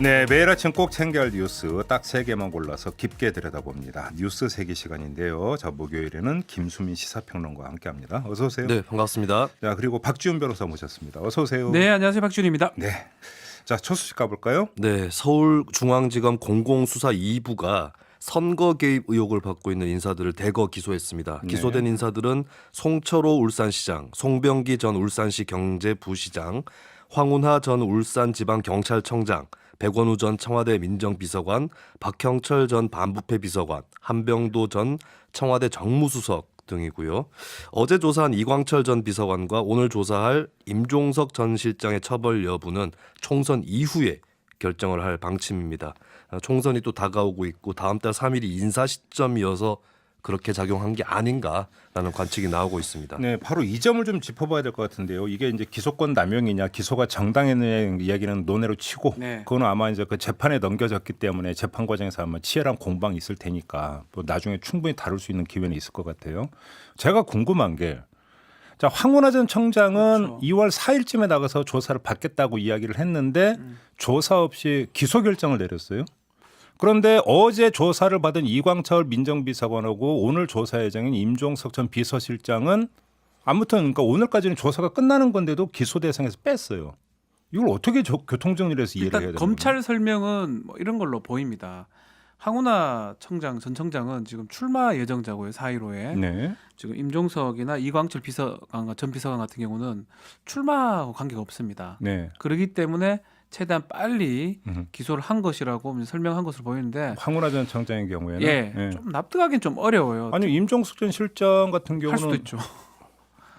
네, 매일 아침 꼭 챙겨야 할 뉴스 딱 3개만 골라서 깊게 들여다봅니다. 뉴스 세계 시간인데요. 자, 목요일에는 김수민 시사평론가와 함께합니다. 어서 오세요. 네, 반갑습니다. 자, 그리고 박지훈 변호사 모셨습니다. 어서 오세요. 네, 안녕하세요. 박준입니다. 네. 자, 첫 소식 가볼까요? 네, 서울중앙지검 공공수사 2부가 선거 개입 의혹을 받고 있는 인사들을 대거 기소했습니다. 네. 기소된 인사들은 송철호 울산시장, 송병기 전 울산시 경제부시장, 황운하 전 울산지방경찰청장, 백원우 전 청와대 민정비서관, 박형철 전 반부패 비서관, 한병도 전 청와대 정무수석 등이고요. 어제 조사한 이광철 전 비서관과 오늘 조사할 임종석 전 실장의 처벌 여부는 총선 이후에 결정을 할 방침입니다. 총선이 또 다가오고 있고 다음 달 3일이 인사 시점이어서 그렇게 작용한 게 아닌가라는 관측이 나오고 있습니다. 네, 바로 이 점을 좀 짚어봐야 될 것 같은데요. 이게 이제 기소권 남용이냐, 기소가 정당했느냐 이야기는 논외로 치고, 네. 그거는 아마 이제 그 재판에 넘겨졌기 때문에 재판 과정에서 아마 치열한 공방이 있을 테니까 또 나중에 충분히 다룰 수 있는 기회는 있을 것 같아요. 제가 궁금한 게, 자, 황운하 전 청장은 그렇죠. 2월 4일쯤에 나가서 조사를 받겠다고 이야기를 했는데 조사 없이 기소 결정을 내렸어요. 그런데 어제 조사를 받은 이광철 민정비서관하고 오늘 조사 예정인 임종석 전 비서실장은 아무튼 그러니까 오늘까지는 조사가 끝나는 건데도 기소 대상에서 뺐어요. 이걸 어떻게 교통정리해서 이해를 해야 일단 되는 검찰 거예요? 설명은 뭐 이런 걸로 보입니다. 황운하 청장 전 청장은 지금 출마 예정자고요. 4.15에 네. 지금 임종석이나 이광철 비서관과 전 비서관 같은 경우는 출마하고 관계가 없습니다. 네. 그렇기 때문에 최대한 빨리 음흠. 기소를 한 것이라고 설명한 것으로 보이는데 황운하 전 청장의 경우에는 예, 좀 납득하기는 좀 어려워요. 아니 임종석 전 실장 같은 할 경우는 수도 있죠.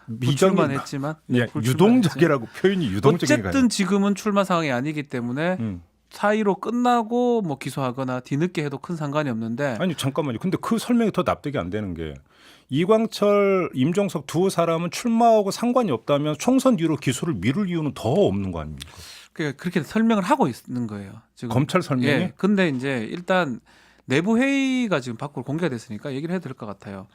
미정이 불출만 했지만 예, 불출만 유동적이라고 표현이 유동적인가요? 어쨌든 지금은 출마 상황이 아니기 때문에 음. 4.15 끝나고 뭐 기소하거나 뒤늦게 해도 큰 상관이 없는데 아니 잠깐만요. 근데 그 설명이 더 납득이 안 되는 게 이광철, 임종석 두 사람은 출마하고 상관이 없다면 총선 뒤로 기소를 미룰 이유는 더 없는 거 아닙니까? 그렇게 설명을 하고 있는 거예요. 지금 검찰 설명이? 예. 근데 이제 일단 내부 회의가 지금 밖으로 공개가 됐으니까 얘기를 해야 될 것 같아요.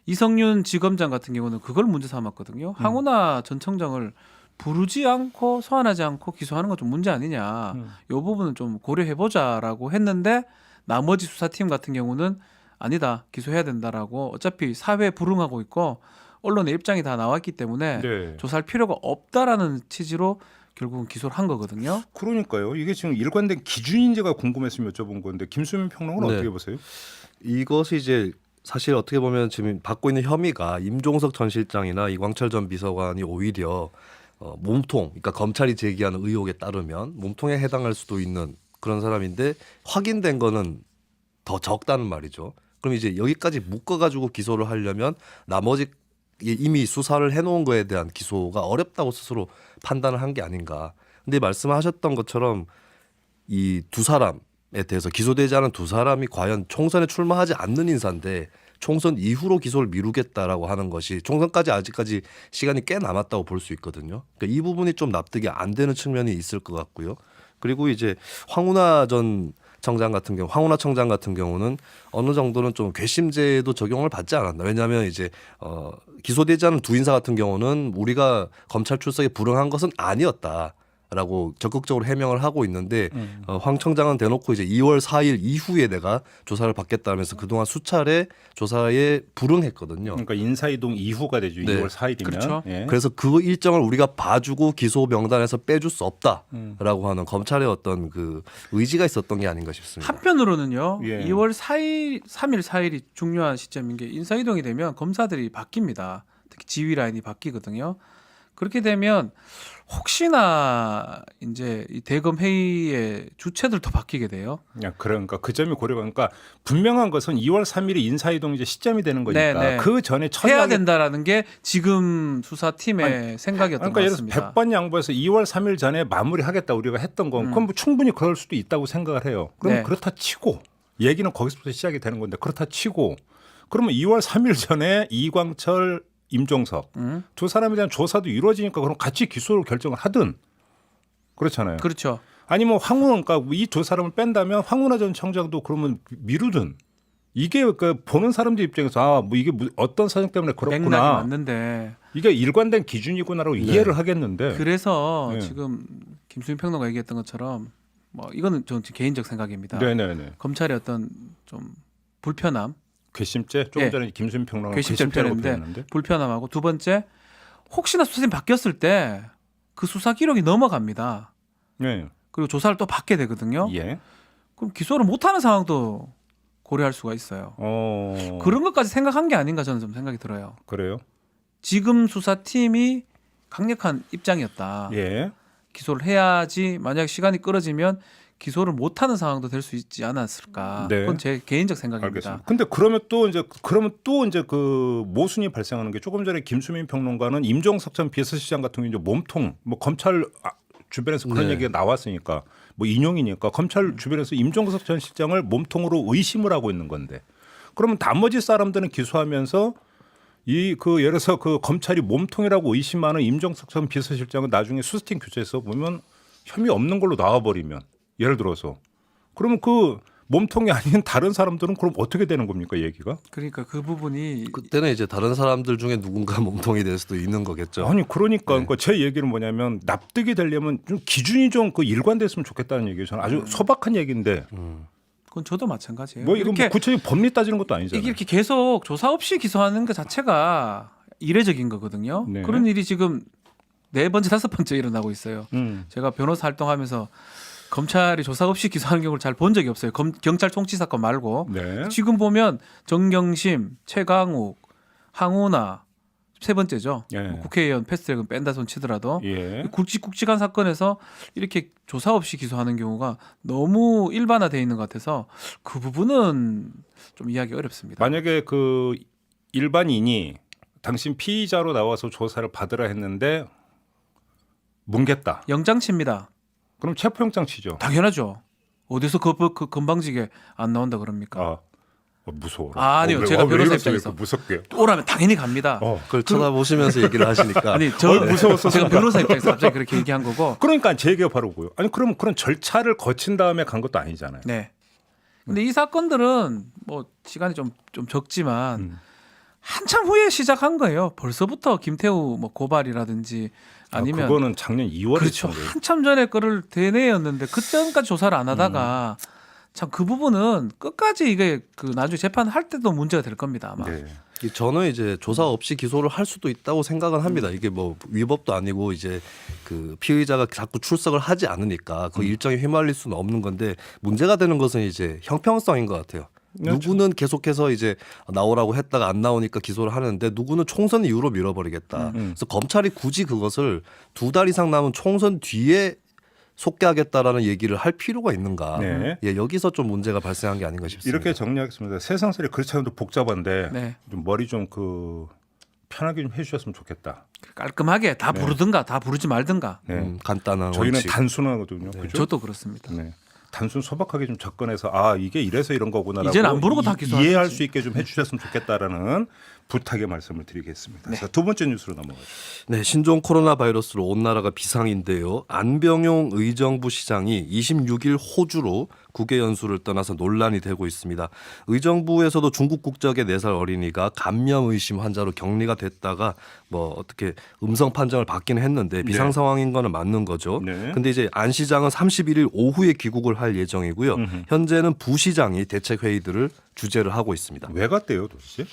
이성윤 지검장 같은 경우는 그걸 문제 삼았거든요. 황운하 전 청장을 부르지 않고 소환하지 않고 기소하는 건 좀 문제 아니냐. 이 부분은 좀 고려해 보자라고 했는데 나머지 수사팀 같은 경우는 아니다. 기소해야 된다라고 어차피 사회에 불응하고 있고 언론의 입장이 다 나왔기 때문에 네. 조사할 필요가 없다라는 취지로 결국은 기소를 한 거거든요. 그러니까요. 이게 지금 일관된 기준인지가 궁금했으면 여쭤본 건데 김수민 평론가는 네. 어떻게 보세요? 이것이 이제 사실 어떻게 보면 지금 받고 있는 혐의가 임종석 전 실장이나 이광철 전 비서관이 오히려 몸통, 그러니까 검찰이 제기하는 의혹에 따르면 몸통에 해당할 수도 있는 그런 사람인데 확인된 거는 더 적다는 말이죠. 그럼 이제 여기까지 묶어가지고 기소를 하려면 나머지 이미 수사를 해놓은 거에 대한 기소가 어렵다고 스스로 판단을 한 게 아닌가. 근데 말씀하셨던 것처럼 이 두 사람에 대해서 기소되지 않은 두 사람이 과연 총선에 출마하지 않는 인사인데 총선 이후로 기소를 미루겠다라고 하는 것이 총선까지 아직까지 시간이 꽤 남았다고 볼 수 있거든요. 그러니까 이 부분이 좀 납득이 안 되는 측면이 있을 것 같고요. 그리고 이제 황운하 청장 같은 경우는 어느 정도는 좀 괘씸죄도 적용을 받지 않았나. 왜냐하면 이제 기소되지 않은 두 인사 같은 경우는 우리가 검찰 출석에 불응한 것은 아니었다라고 적극적으로 해명을 하고 있는데 황 청장은 대놓고 이제 2월 4일 이후에 내가 조사를 받겠다면서 그동안 수차례 조사에 불응했거든요. 그러니까 인사이동 이후가 되죠. 네. 2월 4일이면. 그렇죠. 예. 그래서 그 일정을 우리가 봐주고 기소 명단에서 빼줄 수 없다라고 하는 검찰의 어떤 그 의지가 있었던 게 아닌가 싶습니다. 한편으로는요. 예. 2월 4일, 3일, 4일이 중요한 시점인 게 인사이동이 되면 검사들이 바뀝니다. 특히 지휘 라인이 바뀌거든요. 그렇게 되면 혹시나 이제 이 대검 회의의 주체들도 바뀌게 돼요. 그러니까 그 점이 고려가 그러니까 분명한 것은 2월 3일이 인사이동 이제 시점이 되는 거니까 네. 그 전에 해야 천하게 된다라는 게 지금 수사팀의 생각이었던 그러니까 것 예를 들어서 같습니다. 100번 양보해서 2월 3일 전에 마무리하겠다 우리가 했던 건 그건 뭐 충분히 그럴 수도 있다고 생각을 해요. 그럼 네. 그렇다 치고 얘기는 거기서부터 시작이 되는 건데 그렇다 치고 그러면 2월 3일 전에 이광철 임종석 두 사람에 대한 조사도 이루어지니까 그럼 같이 기소를 결정을 하든 그렇잖아요. 그렇죠. 아니 뭐 황운하 그러니까 이 두 사람을 뺀다면 황운하 전 청장도 그러면 미루든 이게 그 보는 사람들 입장에서 뭐 이게 어떤 사정 때문에 맥락이 그렇구나 맞는데 이게 일관된 기준이구나라고 이해를 하겠는데 그래서 네. 지금 김수민 평론가 얘기했던 것처럼 뭐 이거는 전 개인적 생각입니다. 네네네. 검찰의 어떤 좀 불편함, 괘씸죄 조금 예. 전에 김수민 평론가 괘씸죄를 괘씸죄라고 표현했는데 표현했는데. 불편함하고 두 번째 혹시나 수사팀 바뀌었을 때 그 수사 기록이 넘어갑니다. 네. 그리고 조사를 또 받게 되거든요. 예. 그럼 기소를 못하는 상황도 고려할 수가 있어요. 그런 것까지 생각한 게 아닌가 저는 좀 생각이 들어요. 그래요? 지금 수사팀이 강력한 입장이었다. 예. 기소를 해야지 만약 시간이 끌어지면 기소를 못하는 상황도 될 수 있지 않았을까. 네. 그건 제 개인적 생각입니다. 알겠습니다. 근데 그러면 또 이제 그 모순이 발생하는 게 조금 전에 김수민 평론가는 임종석 전 비서실장 같은 경우 이제 몸통 뭐 검찰 주변에서 그런 네. 얘기가 나왔으니까 뭐 인용이니까 검찰 주변에서 임종석 전 실장을 몸통으로 의심을 하고 있는 건데 그러면 나머지 사람들은 기소하면서 예를 들어서 그 검찰이 몸통이라고 의심하는 임종석 전 비서실장은 나중에 수사팀 교체해서 보면 혐의 없는 걸로 나와버리면 예를 들어서 그러면 그 몸통이 아닌 다른 사람들은 그럼 어떻게 되는 겁니까 얘기가? 그러니까 그 부분이 그때는 이제 다른 사람들 중에 누군가 몸통이 될 수도 있는 거겠죠. 아니 그러니까 제 얘기는 뭐냐면 납득이 되려면 좀 기준이 좀 그 일관됐으면 좋겠다는 얘기예요. 저는 아주 소박한 얘기인데 그건 저도 마찬가지예요. 뭐 이건 이렇게 뭐 구체적인 법리 따지는 것도 아니잖아요. 이게 이렇게 계속 조사 없이 기소하는 것 자체가 이례적인 거거든요. 네. 그런 일이 지금 4번째, 5번째 일어나고 있어요. 제가 변호사 활동하면서 검찰이 조사 없이 기소하는 경우를 잘 본 적이 없어요. 경찰 통치 사건 말고. 네. 지금 보면 정경심, 최강욱, 항우나 3번째죠. 예. 국회의원 패스트트랙은 뺀다 손 치더라도 예. 굵직굵직한 사건에서 이렇게 조사 없이 기소하는 경우가 너무 일반화되어 있는 것 같아서 그 부분은 좀 이해하기 어렵습니다. 만약에 그 일반인이 당신 피의자로 나와서 조사를 받으라 했는데 뭉갰다. 영장칩니다. 그럼 체포영장 치죠. 당연하죠. 어디서 그 건방지게 안 나온다 그럽니까? 무서워. 아니요. 제가 변호사 입장에서. 무섭게. 오라면 당연히 갑니다. 그걸 쳐다보시면서 얘기를 하시니까 아니 무서웠어. 제가 변호사 입장에서 갑자기 그렇게 얘기한 거고. 그러니까 제 얘기가 바로 그거예요. 아니 그럼 그런 절차를 거친 다음에 간 것도 아니잖아요. 네. 근데 이 사건들은 뭐 시간이 좀 적지만 한참 후에 시작한 거예요. 벌써부터 김태우 뭐 고발이라든지 아니면 그거는 작년 2월에 그렇죠. 한참 전에 거를 대내였는데 그때까지 조사를 안 하다가 참 그 부분은 끝까지 이게 그 나중에 재판할 때도 문제가 될 겁니다. 아마. 네. 저는 이제 조사 없이 기소를 할 수도 있다고 생각은 합니다. 이게 뭐 위법도 아니고 이제 그 피의자가 자꾸 출석을 하지 않으니까 그 일정에 휘말릴 수는 없는 건데 문제가 되는 것은 이제 형평성인 것 같아요. 그렇죠. 누구는 계속해서 이제 나오라고 했다가 안 나오니까 기소를 하는데 누구는 총선 이후로 밀어버리겠다. 그래서 검찰이 굳이 그것을 2달 이상 남은 총선 뒤에 속개하겠다라는 얘기를 할 필요가 있는가? 네. 예, 여기서 좀 문제가 발생한 게 아닌가 싶습니다. 이렇게 정리하겠습니다. 세상살이 그렇지 않아도 복잡한데 네. 좀 머리 좀 편하게 좀 해주셨으면 좋겠다. 깔끔하게 다 부르든가 다 부르지 말든가. 네. 간단한 저희는 원칙. 단순하거든요. 그죠? 저도 그렇습니다. 네. 단순 소박하게 좀 접근해서 이게 이래서 이런 거구나라고 이제는 안 부르고 다 기소하지. 이해할 수 있게 좀 해주셨으면 좋겠다라는 부탁의 말씀을 드리겠습니다. 자, 두 번째 뉴스로 넘어가죠. 네, 신종 코로나 바이러스로 온 나라가 비상인데요. 안병용 의정부 시장이 26일 호주로 국외 연수를 떠나서 논란이 되고 있습니다. 의정부에서도 중국 국적의 4살 어린이가 감염 의심 환자로 격리가 됐다가 뭐 어떻게 음성 판정을 받기는 했는데 비상 상황인 거는 맞는 거죠. 네. 근데 이제 안 시장은 31일 오후에 귀국을 할 예정이고요. 현재는 부 시장이 대책 회의들을 주재를 하고 있습니다. 왜 갔대요, 도대체?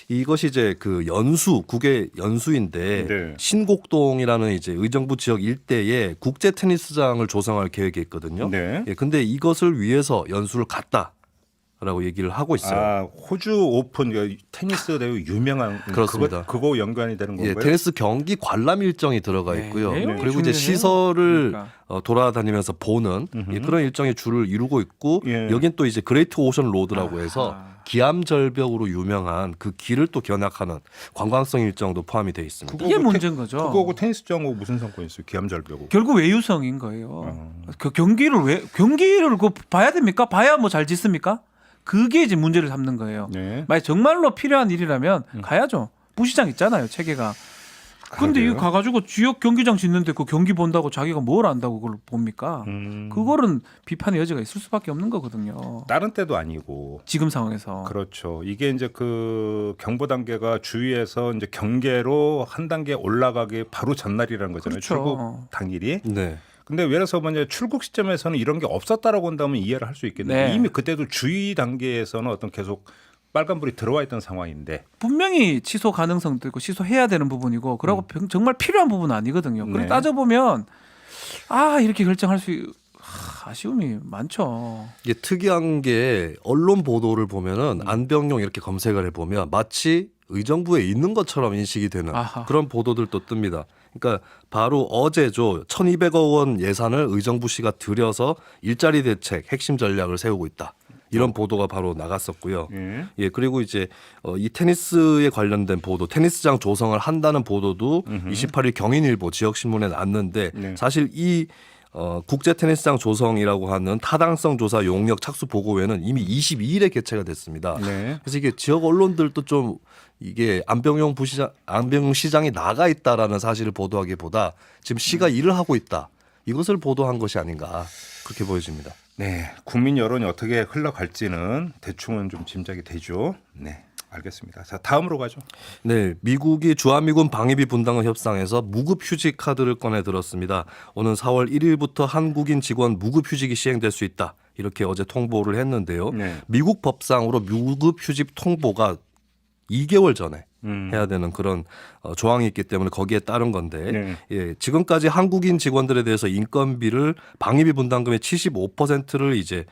이것이 이제 그 연수 국외 연수인데 네. 신곡동이라는 이제 의정부 지역 일대에 국제 테니스장을 조성할 계획이 있거든요. 네. 예, 근데 이것을 위해서 연수를 갔다라고 얘기를 하고 있어요. 호주 오픈 테니스 대회 유명한 그렇습니다. 그거 연관이 되는 예, 건가요? 테니스 경기 관람 일정이 들어가 네, 있고요. 내용이 그리고 이제 중요해요. 시설을 그러니까. 돌아다니면서 보는 예, 그런 일정의 줄을 이루고 있고 예. 여긴 또 이제 그레이트 오션 로드라고 해서 기암 절벽으로 유명한 그 길을 또 견학하는 관광성 일정도 포함이 돼 있습니다. 이게 문제인 거죠. 그거하고 테니스장하고 무슨 상관이 있어요? 기암절벽하고. 결국 외유성인 거예요. 그 경기를 그 봐야 됩니까? 봐야 뭐 잘 짓습니까? 그게 이제 문제를 삼는 거예요. 네. 만약 정말로 필요한 일이라면 가야죠. 부시장 있잖아요, 체계가. 근데 그러게요. 이거 가가지고 지역 경기장 짓는데 그 경기 본다고 자기가 뭘 안다고 그걸 봅니까? 그거는 비판의 여지가 있을 수밖에 없는 거거든요. 다른 때도 아니고. 지금 상황에서. 그렇죠. 이게 이제 그 경보 단계가 주위에서 이제 경계로 한 단계 올라가기 바로 전날이라는 거잖아요. 그렇죠. 출국 당일이. 네. 근데 예를 들어서 먼저 출국 시점에서는 이런 게 없었다라고 한다면 이해를 할 수 있겠는데 네. 이미 그때도 주의 단계에서는 어떤 계속 빨간불이 들어와 있던 상황인데 분명히 취소 가능성도 있고 취소해야 되는 부분이고 그러고 정말 필요한 부분은 아니거든요. 그래 네. 따져보면 이렇게 결정할 수 아쉬움이 많죠. 이게 특이한 게 언론 보도를 보면은 안병용 이렇게 검색을 해보면 마치 의정부에 있는 것처럼 인식이 되는 아하. 그런 보도들도 뜹니다. 그러니까 바로 어제죠. 1,200억 원 예산을 의정부시가 들여서 일자리 대책 핵심 전략을 세우고 있다. 이런 보도가 바로 나갔었고요. 예, 그리고 이제 이 테니스에 관련된 보도, 테니스장 조성을 한다는 보도도 28일 경인일보 지역신문에 났는데 네. 사실 이 국제 테니스장 조성이라고 하는 타당성 조사 용역 착수 보고회는 이미 22일에 개최가 됐습니다. 네. 그래서 이게 지역 언론들도 좀 이게 안병용 시장이 나가 있다라는 사실을 보도하기보다 지금 시가 일을 하고 있다. 이것을 보도한 것이 아닌가 그렇게 보여집니다. 네, 국민 여론이 어떻게 흘러갈지는 대충은 좀 짐작이 되죠. 네, 알겠습니다. 자, 다음으로 가죠. 네, 미국이 주한미군 방위비 분담금 협상에서 무급 휴직 카드를 꺼내 들었습니다. 오는 4월 1일부터 한국인 직원 무급 휴직이 시행될 수 있다. 이렇게 어제 통보를 했는데요. 네. 미국 법상으로 무급 휴직 통보가 2개월 전에 해야 되는 그런 조항이 있기 때문에 거기에 따른 건데 네. 예, 지금까지 한국인 직원들에 대해서 인건비를 방위비 분담금의 75%를 이제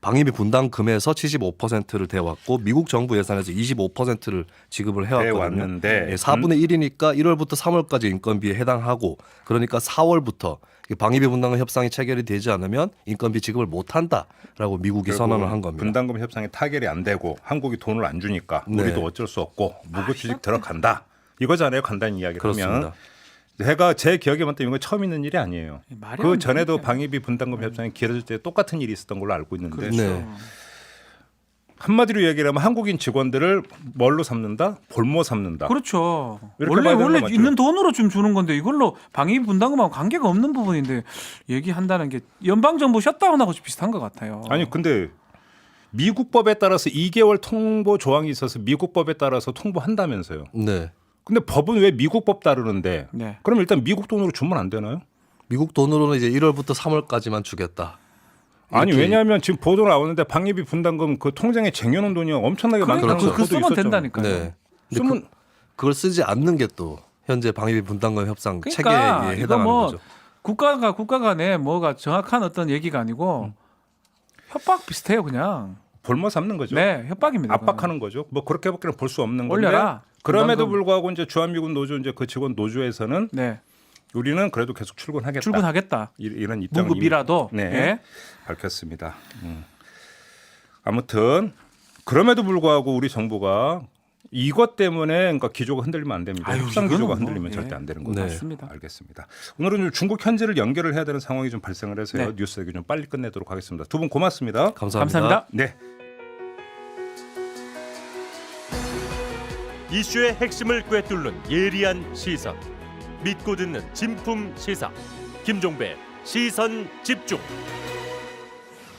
방위비 분담금에서 75%를 대왔고 미국 정부 예산에서 25%를 지급을 해왔거든요. 해왔는데 예, 4분의 1이니까 1월부터 3월까지 인건비에 해당하고 그러니까 4월부터 방위비 분담금 협상이 체결이 되지 않으면 인건비 지급을 못한다라고 미국이 선언을 한 겁니다. 분담금 협상이 타결이 안 되고 한국이 돈을 안 주니까 네. 우리도 어쩔 수 없고 무급 휴직 들어간다. 이거잖아요. 간단히 이야기를 그렇습니다. 하면. 제가 제 기억에 맞다면 이건 처음 있는 일이 아니에요. 말이 그 안 전에도 되는데. 방위비 분담금 협상이 길어질 때 똑같은 일이 있었던 걸로 알고 있는데 그렇죠. 네. 한마디로 얘기를 하면 한국인 직원들을 뭘로 삼는다? 볼모 삼는다. 그렇죠. 이렇게 원래 봐야 되는 거 맞죠? 있는 돈으로 좀 주는 건데 이걸로 방위비 분담금하고 관계가 없는 부분인데 얘기한다는 게 연방 정부 셧다운하고 비슷한 것 같아요. 아니 근데 미국 법에 따라서 2개월 통보 조항이 있어서 미국 법에 따라서 통보한다면서요. 네. 근데 법은 왜 미국 법 따르는데? 네. 그럼 일단 미국 돈으로 주면 안 되나요? 미국 돈으로는 이제 1월부터 3월까지만 주겠다. 아니 이렇게- 왜냐하면 지금 보도 나오는데 방위비 분담금 그 통장에 쟁여놓은 돈이 엄청나게 그러니까 많다는 그 것도 쓰면 있었잖아요. 된다니까요. 네. 근데 쓰면 그걸 쓰지 않는 게 또 현재 방위비 분담금 협상 그러니까 체계에 이거 해당하는 뭐 거죠. 국가 간에 뭐가 정확한 어떤 얘기가 아니고 협박 비슷해요 그냥. 볼모 삼는 거죠. 네, 협박입니다. 압박하는 거죠. 뭐 그렇게밖에 볼 수 없는 건데. 올려라. 그럼에도 분담금. 불구하고 이제 주한미군 노조 이제 그 직원 노조에서는 네, 우리는 그래도 계속 출근하겠다. 출근하겠다. 이런 입장을 무급이라도. 이미, 네, 예. 밝혔습니다. 아무튼 그럼에도 불구하고 우리 정부가 이것 때문에 그러니까 기조가 흔들리면 안 됩니다. 아유, 협상 이거는 기조가 뭐, 흔들리면 예. 절대 안 되는 거죠. 네. 맞습니다. 알겠습니다. 오늘은 좀 중국 현지를 연결을 해야 되는 상황이 좀 발생을 해서요. 네. 뉴스 얘기 좀 빨리 끝내도록 하겠습니다. 두 분 고맙습니다. 감사합니다. 네. 이슈의 핵심을 꿰뚫는 예리한 시선, 믿고 듣는 진품 시사, 김종배 시선 집중.